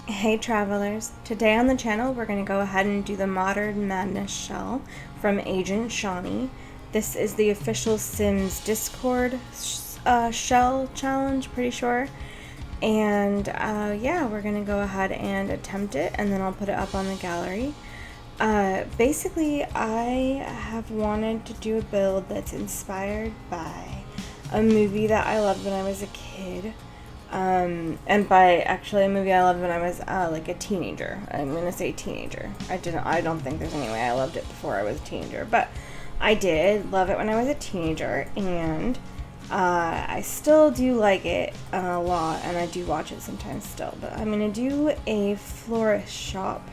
Hey travelers, today on the channel we're going to go ahead and do the Modern Madness shell from AgentShawnee. This is the official Sims Discord shell challenge, pretty sure. And yeah, we're going to go ahead and attempt it, and then I'll put it up on the gallery. Basically, I have wanted to do a build that's inspired by a movie that I loved when I was a kid. And by actually a movie I loved when I was like a teenager. I'm gonna say teenager. I don't think there's any way I loved it before I was a teenager, but I did love it when I was a teenager, and I still do like it a lot, and I do watch it sometimes still. But I'm gonna do a florist shop.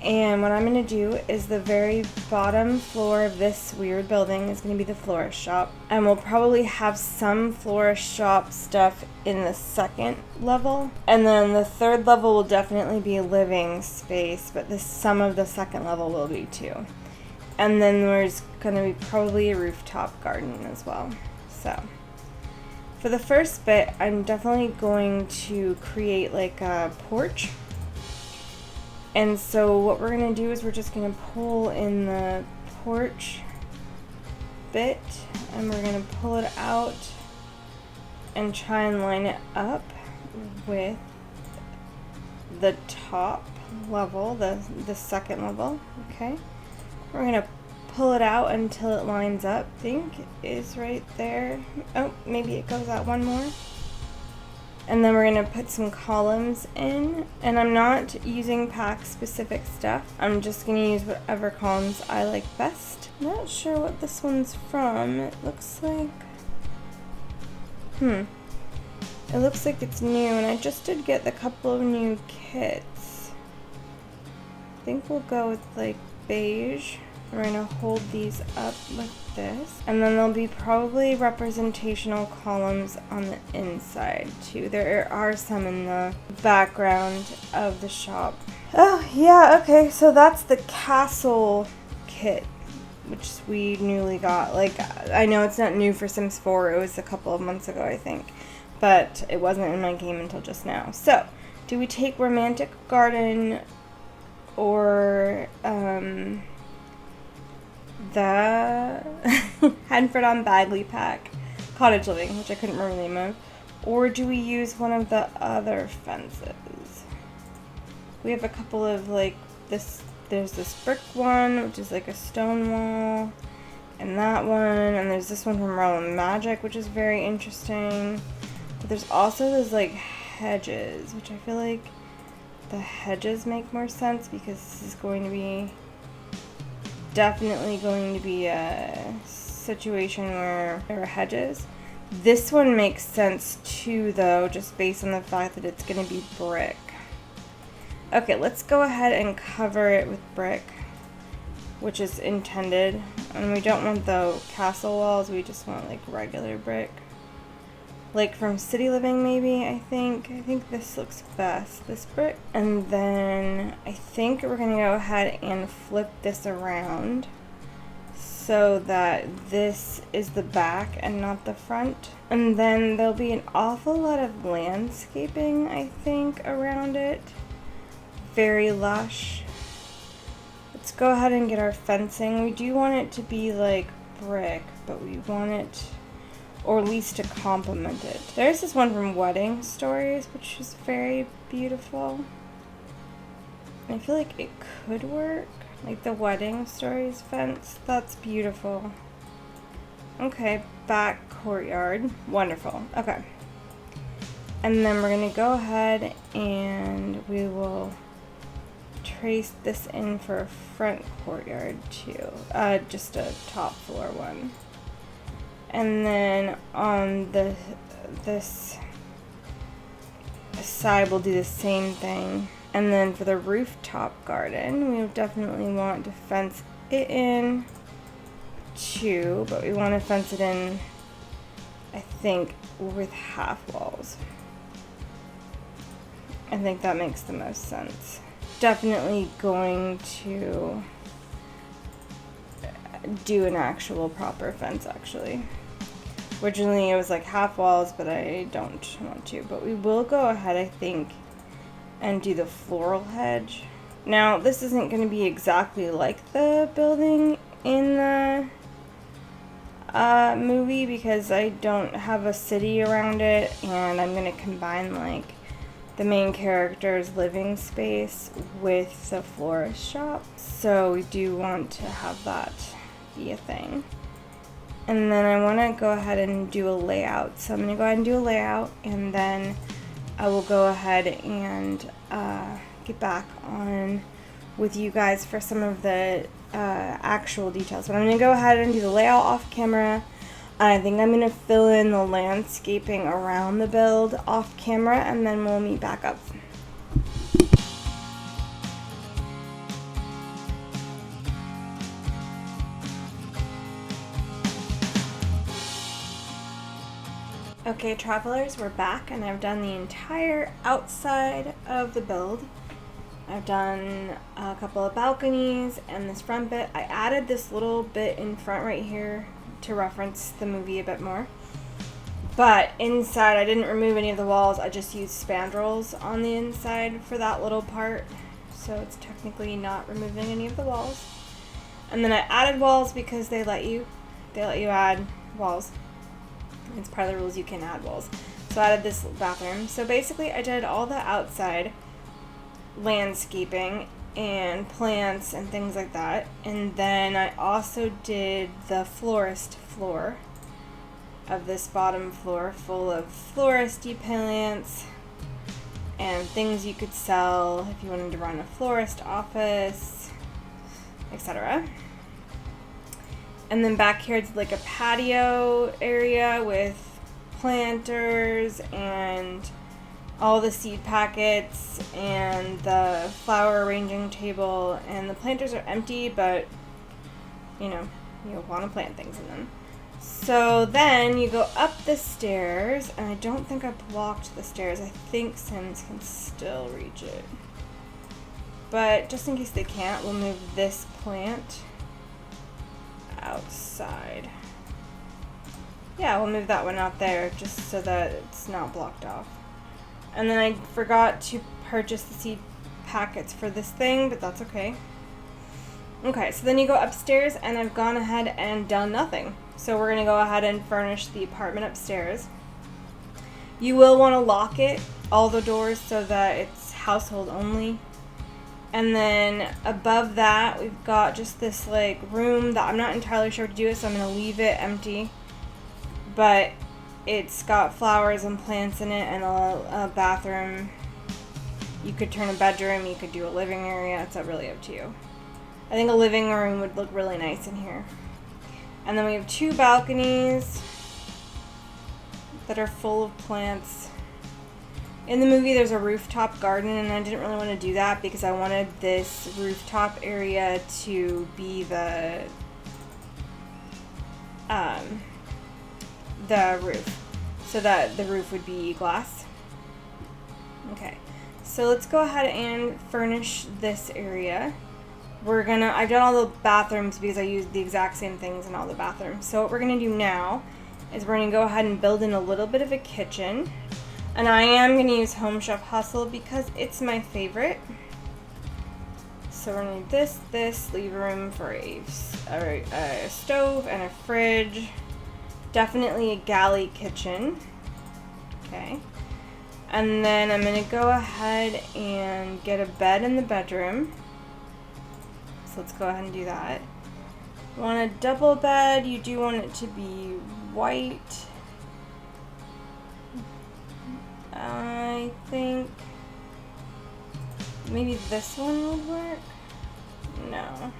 And what I'm going to do is the very bottom floor of this weird building is going to be the florist shop. And we'll probably have some florist shop stuff in the second level. And then the third level will definitely be a living space, but some of the second level will be too. And then there's going to be probably a rooftop garden as well. So for the first bit, I'm definitely going to create like a porch. And so what we're going to do is we're just going to pull in the porch bit, and we're going to pull it out and try and line it up with the top level, the second level. Okay, we're going to pull it out until it lines up. I think is right there. Oh, maybe it goes out one more. And then we're going to put some columns in, and I'm not using pack specific stuff. I'm just going to use whatever columns I like best. I'm not sure what this one's from. It looks like, it looks like it's new, and I just did get a couple of new kits. I think we'll go with like beige. We're going to hold these up like this, and then there'll be probably representational columns on the inside too. There are some in the background of the shop. Oh yeah, okay, so that's the castle kit, which we newly got. Like, I know it's not new for Sims 4, it was a couple of months ago I think, but it wasn't in my game until just now. So do we take romantic garden or the Hanford on Bagley pack, cottage living, which I couldn't remember the name of, or do we use one of the other fences? We have a couple of like this. There's this brick one, which is like a stone wall, and that one, and there's this one from Realm Magic, which is very interesting. But there's also those like hedges, which I feel like the hedges make more sense because this is going to be definitely going to be a situation where there are hedges. This one makes sense too, though, just based on the fact that it's going to be brick. Okay, let's go ahead and cover it with brick, which is intended. And we don't want the castle walls, we just want like regular brick. Like from City Living maybe, I think. I think this looks best, this brick. And then I think we're gonna go ahead and flip this around so that this is the back and not the front. And then there'll be an awful lot of landscaping, I think, around it. Very lush. Let's go ahead and get our fencing. We do want it to be like brick, but we want it, or at least to complement it. There's this one from Wedding Stories, which is very beautiful. I feel like it could work. Like the Wedding Stories fence. That's beautiful. Okay, back courtyard. Wonderful. Okay. And then we're going to go ahead and we will trace this in for a front courtyard too. Just a top floor one. And then on this side, we'll do the same thing. And then for the rooftop garden, we definitely want to fence it in too, but we want to fence it in, I think, with half walls. I think that makes the most sense. Definitely going to do an actual proper fence, actually. Originally it was like half walls, but I don't want to. But we will go ahead, I think, and do the floral hedge. Now, this isn't going to be exactly like the building in the movie because I don't have a city around it, and I'm going to combine like the main character's living space with the florist shop. So we do want to have that be a thing. And then I want to go ahead and do a layout. So I'm going to go ahead and do a layout, and then I will go ahead and get back on with you guys for some of the actual details. But I'm going to go ahead and do the layout off camera. I think I'm going to fill in the landscaping around the build off camera, and then we'll meet back up. Okay, travelers, we're back, and I've done the entire outside of the build. I've done a couple of balconies and this front bit. I added this little bit in front right here to reference the movie a bit more. But inside, I didn't remove any of the walls. I just used spandrels on the inside for that little part. So it's technically not removing any of the walls. And then I added walls because they let you add walls. It's part of the rules, you can add walls. So I added this bathroom. So basically I did all the outside landscaping and plants and things like that. And then I also did the florist floor of this bottom floor, full of floristy plants and things you could sell if you wanted to run a florist office, etc. And then back here it's like a patio area with planters and all the seed packets and the flower arranging table, and the planters are empty, but you know, you'll want to plant things in them. So then you go up the stairs, and I don't think I blocked the stairs. I think Sims can still reach it. But just in case they can't, we'll move this plant outside. Yeah, we'll move that one out there just so that it's not blocked off. And then I forgot to purchase the seed packets for this thing, but that's okay. Okay, so then you go upstairs, and I've gone ahead and done nothing. So we're going to go ahead and furnish the apartment upstairs. You will want to lock it, all the doors, so that it's household only. And then above that, we've got just this like room that I'm not entirely sure what to do with, so I'm going to leave it empty. But it's got flowers and plants in it, and a bathroom. You could turn a bedroom, you could do a living area. It's really up to you. I think a living room would look really nice in here. And then we have two balconies that are full of plants. In the movie, there's a rooftop garden, and I didn't really want to do that because I wanted this rooftop area to be the roof, so that the roof would be glass. Okay, so let's go ahead and furnish this area. I've done all the bathrooms because I used the exact same things in all the bathrooms. So what we're gonna do now is we're gonna go ahead and build in a little bit of a kitchen. And I am gonna use Home Chef Hustle because it's my favorite. So we're gonna do this, leave room for a stove and a fridge. Definitely a galley kitchen. Okay. And then I'm gonna go ahead and get a bed in the bedroom. So let's go ahead and do that. You want a double bed, you do want it to be white. I think maybe this one would work. No.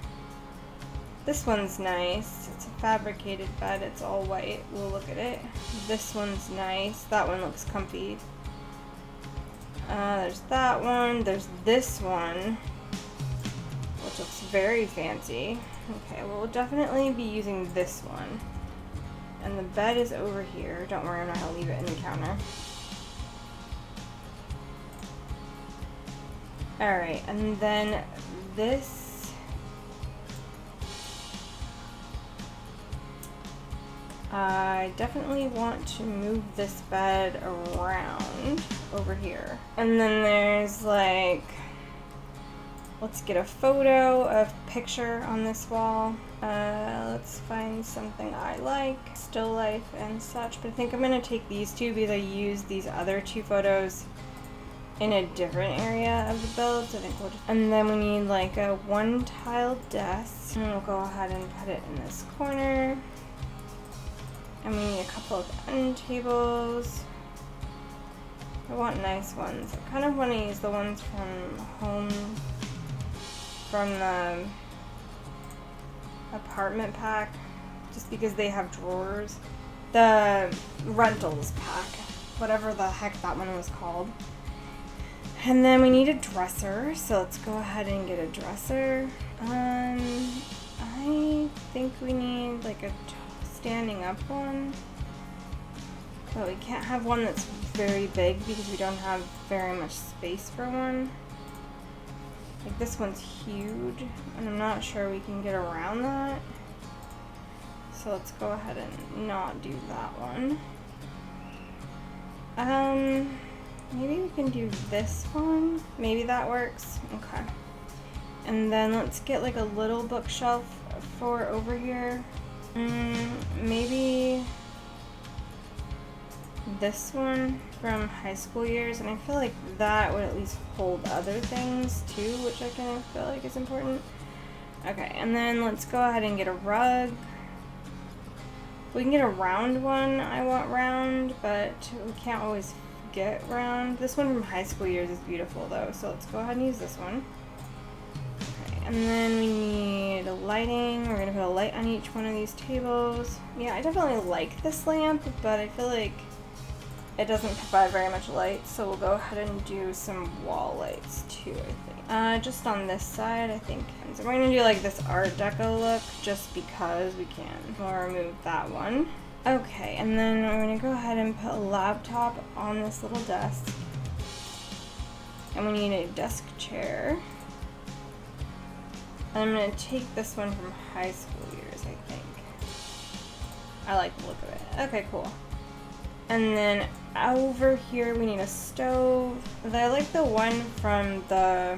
This one's nice. It's a fabricated bed. It's all white. We'll look at it. This one's nice. That one looks comfy. There's that one. There's this one, which looks very fancy. Okay, well, we'll definitely be using this one. And the bed is over here. Don't worry, I'm not gonna leave it in the counter. Alright, and then this I definitely want to move this bed around over here. And then there's like, let's get a photo of picture on this wall. Let's find something I like, still life and such. But I think I'm gonna take these two because I used these other two photos in a different area of the build. So I think we'll just, and then we need like a one tile desk. And we'll go ahead and put it in this corner. And we need a couple of end tables. I want nice ones. I kind of want to use the ones from home, from the apartment pack, just because they have drawers. The rentals pack, whatever the heck that one was called. And then we need a dresser, so let's go ahead and get a dresser. I think we need like a standing up one, but we can't have one that's very big because we don't have very much space for one. Like this one's huge, and I'm not sure we can get around that. So let's go ahead and not do that one. Maybe we can do this one. Maybe that works. Okay. And then let's get like a little bookshelf for over here. Maybe this one from high school years, and I feel like that would at least hold other things too, which I kind of feel like is important. Okay, and then let's go ahead and get a rug. We can get a round one. I want round, but we can't always get round. This one from high school years is beautiful though, so let's go ahead and use this one. Okay, and then we need a lighting. We're gonna put a light on each one of these tables. Yeah, I definitely like this lamp, but I feel like it doesn't provide very much light, so we'll go ahead and do some wall lights too, I think. Just on this side, I think. So we're gonna do like this Art Deco look just because we can. We'll remove that one. Okay, and then we're gonna go ahead and put a laptop on this little desk. And we need a desk chair. And I'm gonna take this one from high school years, I think. I like the look of it. Okay, cool. And then over here we need a stove. I like the one from the...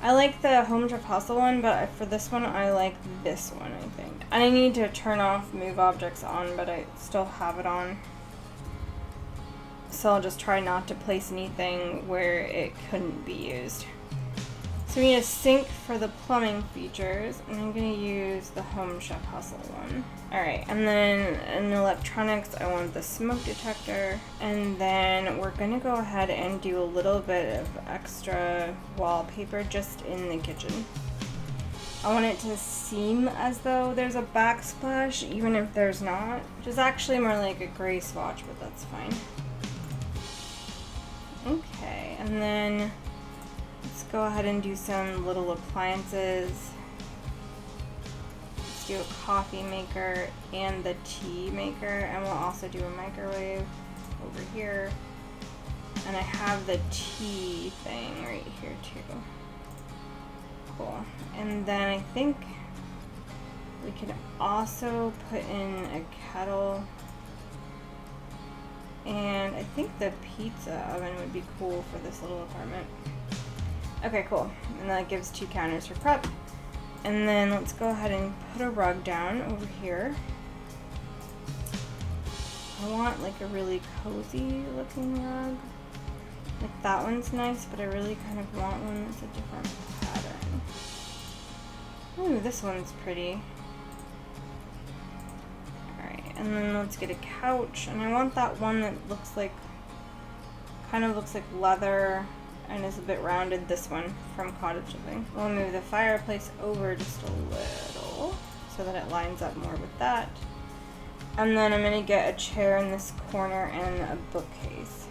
I like the Home Chef Hustle one, but for this one I like this one, I think. And I need to turn off Move Objects on, but I still have it on. So I'll just try not to place anything where it couldn't be used. So we need a sink for the plumbing features, and I'm going to use the Home Chef Hustle one. Alright, and then in electronics, I want the smoke detector, and then we're going to go ahead and do a little bit of extra wallpaper just in the kitchen. I want it to seem as though there's a backsplash, even if there's not, which is actually more like a gray swatch, but that's fine. Okay, and then let's go ahead and do some little appliances. Let's do a coffee maker and the tea maker, and we'll also do a microwave over here. And I have the tea thing right here too. Cool. And then I think we could also put in a kettle. And I think the pizza oven would be cool for this little apartment. Okay, cool. And that gives 2 counters for prep. And then let's go ahead and put a rug down over here. I want like a really cozy looking rug. Like that one's nice, but I really kind of want one that's a different pattern. Ooh, this one's pretty. Alright, and then let's get a couch. And I want that one that looks like, kind of looks like leather and is a bit rounded, this one from Cottage Living. We'll move the fireplace over just a little so that it lines up more with that. And then I'm going to get a chair in this corner and a bookcase.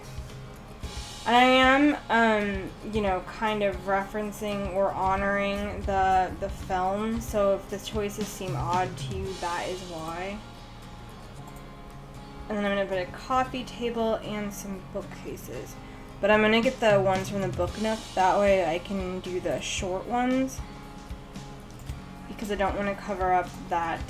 And I am, you know, kind of referencing or honoring the film, so if the choices seem odd to you, that is why. And then I'm going to put a coffee table and some bookcases. But I'm going to get the ones from the Book Nook, that way I can do the short ones. Because I don't want to cover up that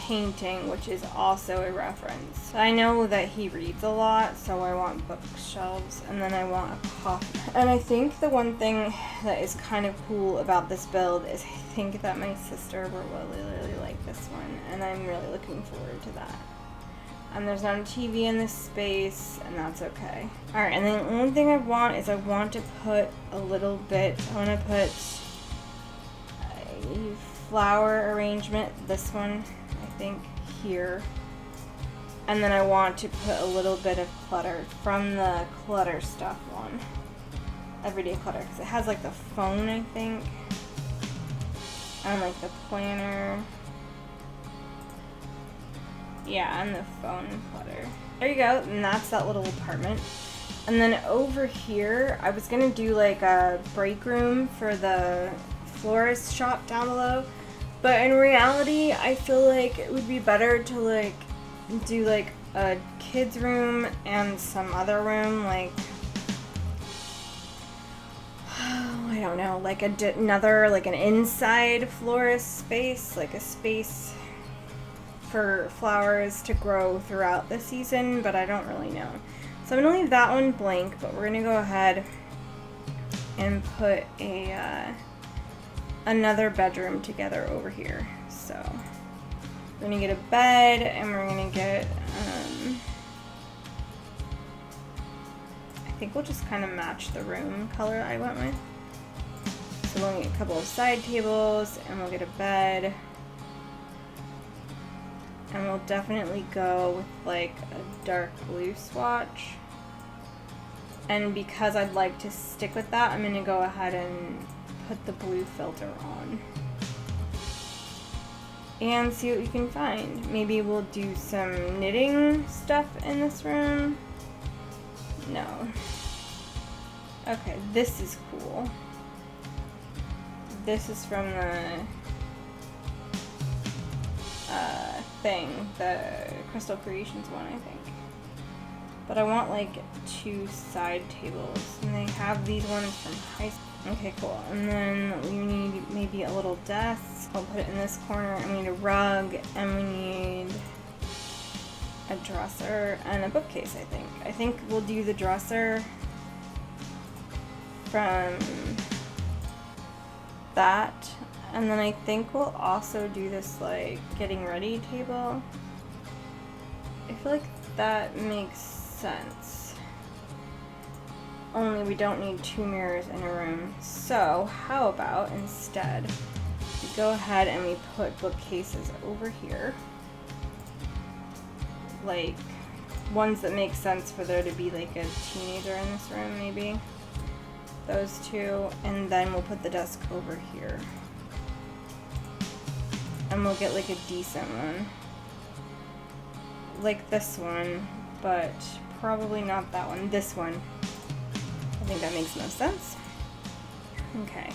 painting, which is also a reference. I know that he reads a lot, so I want bookshelves, and then I want a coffee. And I think the one thing that is kind of cool about this build is I think that my sister will really like this one, and I'm really looking forward to that. And there's not a TV in this space, and that's okay. Alright, and then the only thing I want is I want to put a little bit, I want to put a flower arrangement, this one, I think, here. And then I want to put a little bit of clutter from the clutter stuff one. Everyday clutter, because it has like the phone, I think. And like the planner. Yeah, and the phone clutter. There you go, and that's that little apartment. And then over here, I was gonna do like a break room for the florist shop down below, but in reality, I feel like it would be better to like do like a kids room and some other room, like I don't know, like another like an inside florist space, like a space for flowers to grow throughout the season, but I don't really know. So I'm gonna leave that one blank, but we're gonna go ahead and put a another bedroom together over here. So we're gonna get a bed, and we're gonna get I think we'll just kind of match the room color I went with. So we'll get a couple of side tables, and we'll get a bed. And we'll definitely go with like a dark blue swatch. And because I'd like to stick with that, I'm gonna go ahead and put the blue filter on. And see what we can find. Maybe we'll do some knitting stuff in this room. No. Okay, this is cool. This is from the thing, the Crystal Creations one, I think. But I want like 2 side tables, and they have these ones from high school. Okay, cool. And then we need maybe a little desk. I'll put it in this corner, and we need a rug, and we need a dresser and a bookcase, I think. I think we'll do the dresser from that. And then I think we'll also do this like getting ready table. I feel like that makes sense. Only we don't need 2 mirrors in a room. So how about instead we go ahead and we put bookcases over here. Like ones that make sense for there to be like a teenager in this room, maybe. Those 2, and then we'll put the desk over here. And we'll get like a decent one. Like this one, but probably not that one. This one. I think that makes most sense. Okay.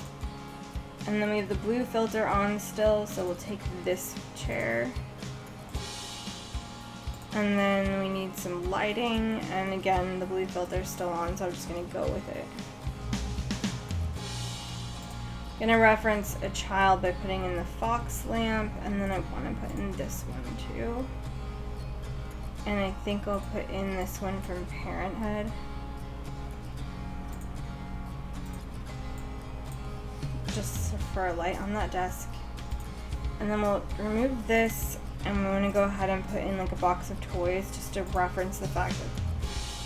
And then we have the blue filter on still, so we'll take this chair. And then we need some lighting, and again, the blue filter's still on, so I'm just gonna go with it. Gonna reference a child by putting in the fox lamp, and then I want to put in this one too. And I think I'll put in this one from Parenthood. Just for a light on that desk. And then we'll remove this, and we're gonna go ahead and put in like a box of toys just to reference the fact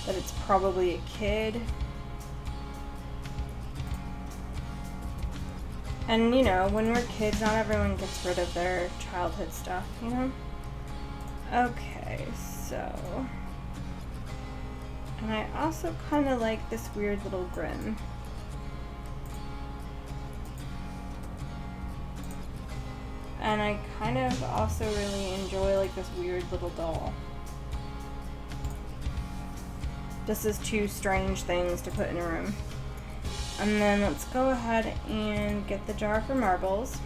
that it's probably a kid. And, you know, when we're kids, not everyone gets rid of their childhood stuff, you know? Okay, so... And I also kind of like this weird little grin. And I kind of also really enjoy, like, this weird little doll. This is 2 strange things to put in a room. And then let's go ahead and get the jar for marbles.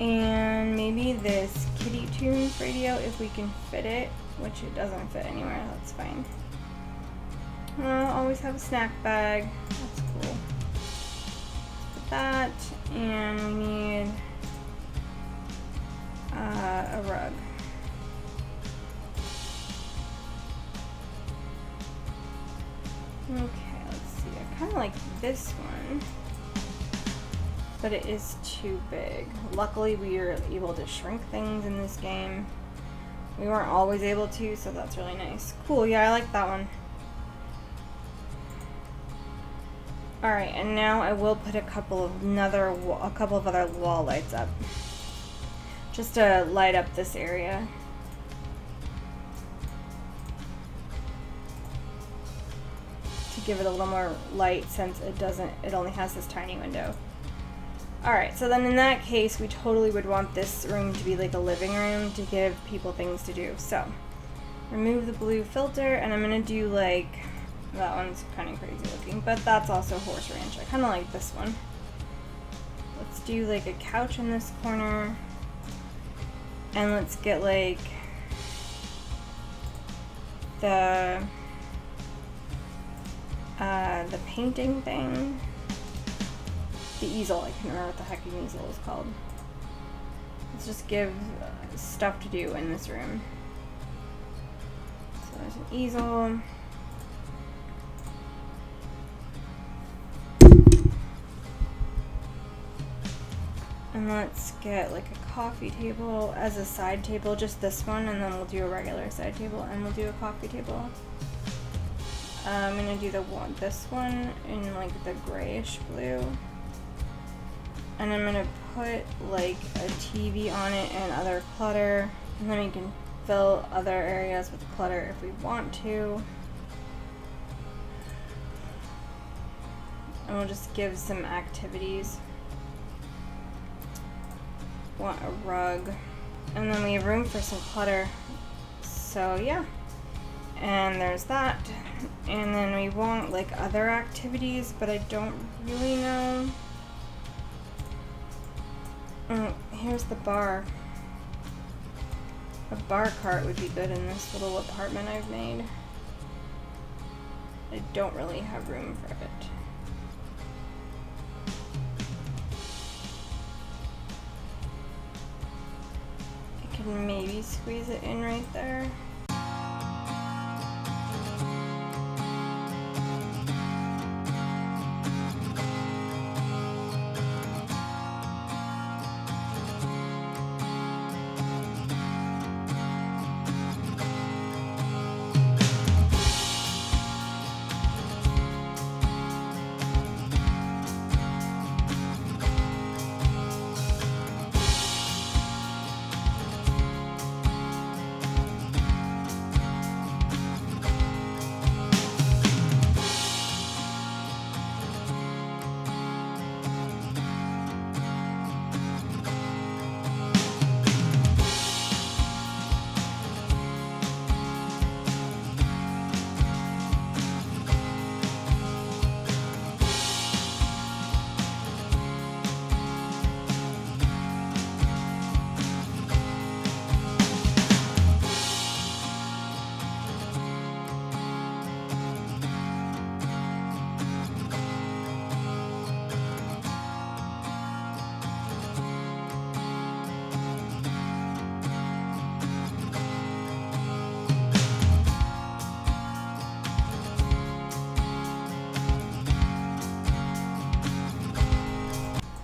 And maybe this Kitty Tunes radio if we can fit it, which it doesn't fit anywhere, that's fine. Always have a snack bag, that's cool. Put that, and we need like this one, but it is too big. Luckily, we are able to shrink things in this game. We weren't always able to, so that's really nice. Cool, yeah, I like that one. Alright, and now I will put a couple of other wall lights up, just to light up this area. To give it a little more light, since it only has this tiny window. Alright, so then in that case, we totally would want this room to be like a living room to give people things to do. So, remove the blue filter, and I'm gonna do like, that one's kind of crazy looking, but that's also horse ranch. I kind of like this one. Let's do like a couch in this corner, and let's get like the painting thing. The easel, I can't remember what the heck an easel is called. Let's just give stuff to do in this room. So there's an easel. And let's get like a coffee table as a side table, just this one, and then we'll do a regular side table, and we'll do a coffee table. I'm gonna do this one in like the grayish blue. And I'm gonna put like a TV on it and other clutter, and then we can fill other areas with clutter if we want to. And we'll just give some activities. Want a rug, and then we have room for some clutter. So yeah, and there's that. And then we want like other activities, but I don't really know. Here's the bar. A bar cart would be good in this little apartment I've made. I don't really have room for it. I can maybe squeeze it in right there.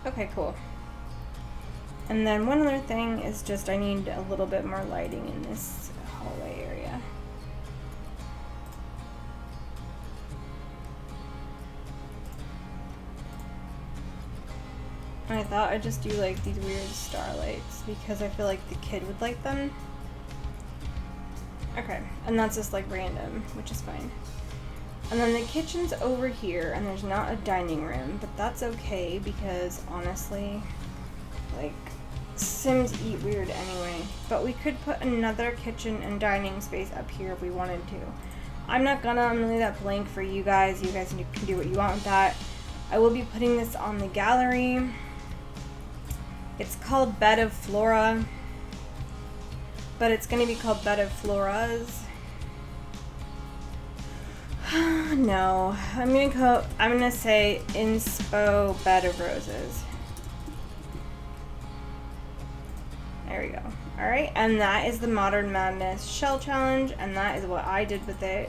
Okay, cool. And then one other thing is just I need a little bit more lighting in this hallway area. And I thought I'd just do like these weird starlights because I feel like the kid would like them. Okay, and that's just like random, which is fine. And then the kitchen's over here, and there's not a dining room, but that's okay because honestly, like, Sims eat weird anyway. But we could put another kitchen and dining space up here if we wanted to. I'm not gonna, I'm gonna leave that blank for you guys. You guys can do what you want with that. I will be putting this on the gallery. It's called Bed of Flora, but it's gonna be called Bed of Floras. No, I'm gonna say Inspo Bed of Roses. There we go. Alright, and that is the Modern Madness Shell Challenge, and that is what I did with it.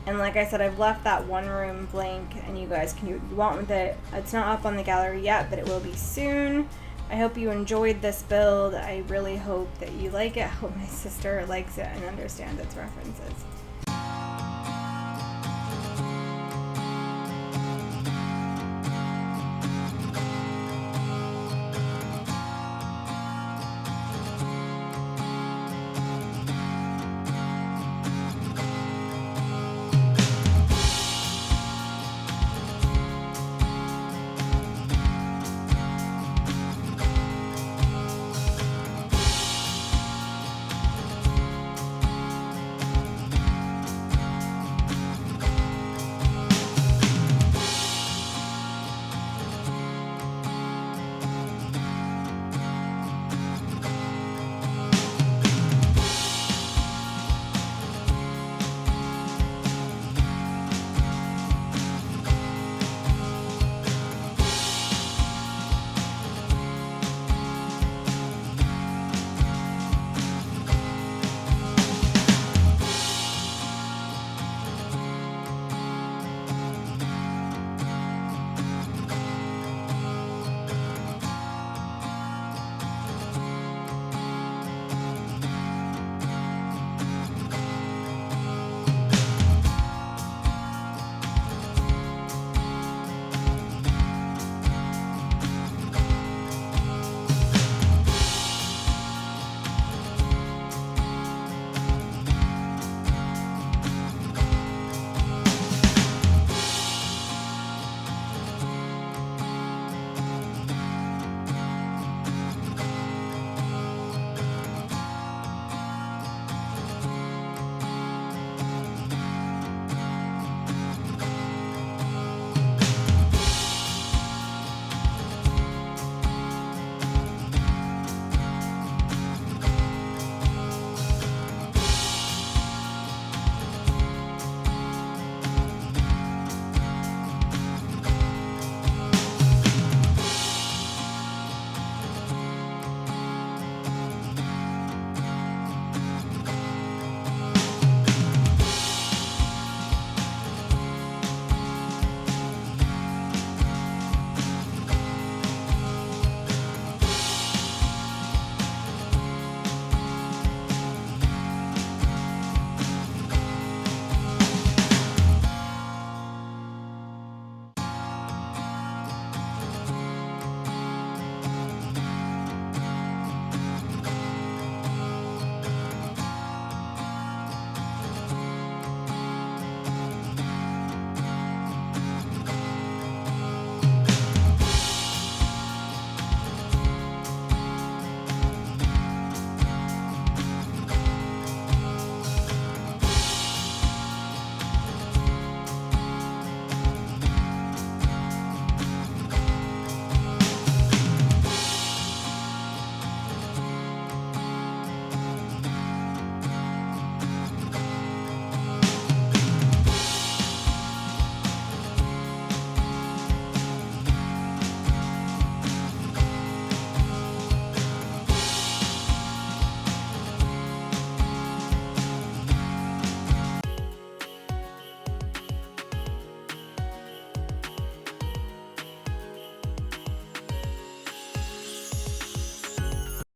And like I said, I've left that one room blank, and you guys can do what you want with it. It's not up on the gallery yet, but it will be soon. I hope you enjoyed this build. I really hope that you like it. I hope my sister likes it and understands its references.